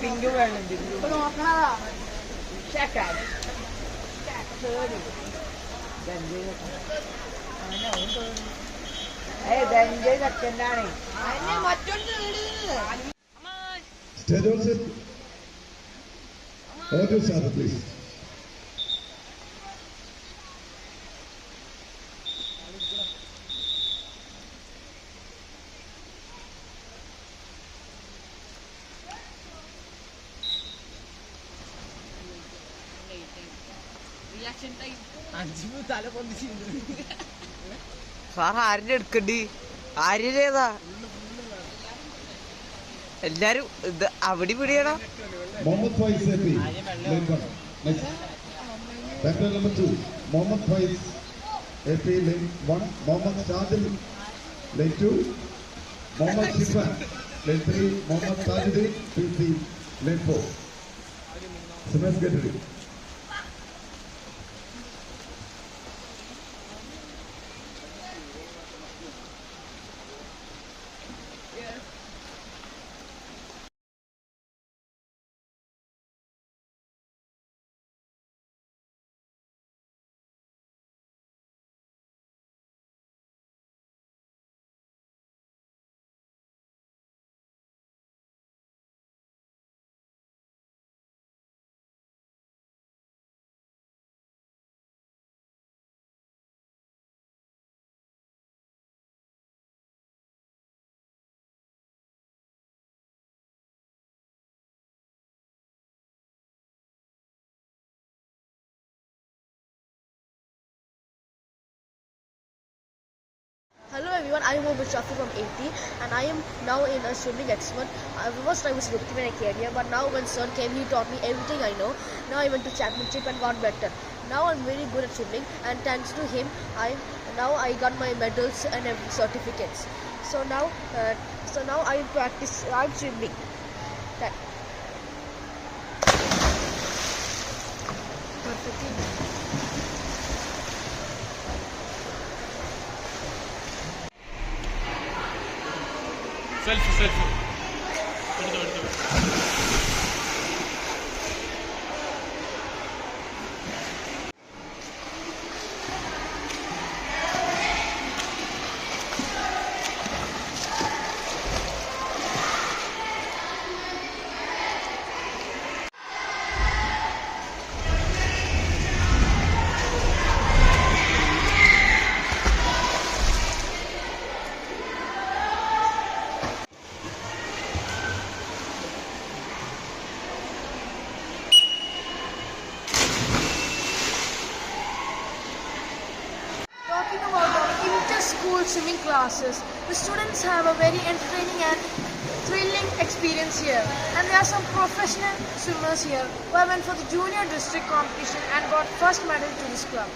Pink വേണം നോക്കണതാ സെക്കൻഡാണ് please. Sir ആരിന്റെ എടുക്കണ്ടി ആര്യതേതാ എല്ലാരും ഇത് അവിടെ പിടിയടാ Mohammed Faiz AP, lane 1. Next. Batter number 2, Mohammed Faiz AP, lane 1. Mohammed Shadil, lane 2. Mohammed Shifan, lane 3. Mohammed Tajuddin, PC, lane 4. Sumesh, get ready. Hello everyone, I am Mohammed Shafi from 80 and I am now in a swimming expert. First I was looking at a career, but now when sir came he taught me everything I know. Now I went to championship and got better. Now I'm very good at swimming and thanks to him I got my medals and certificates. So now I practice, I'm swimming. Selfie. Talking about inter-school swimming classes, the students have a very entertaining and thrilling experience here. And there are some professional swimmers here who went for the junior district competition and got first medal to this club.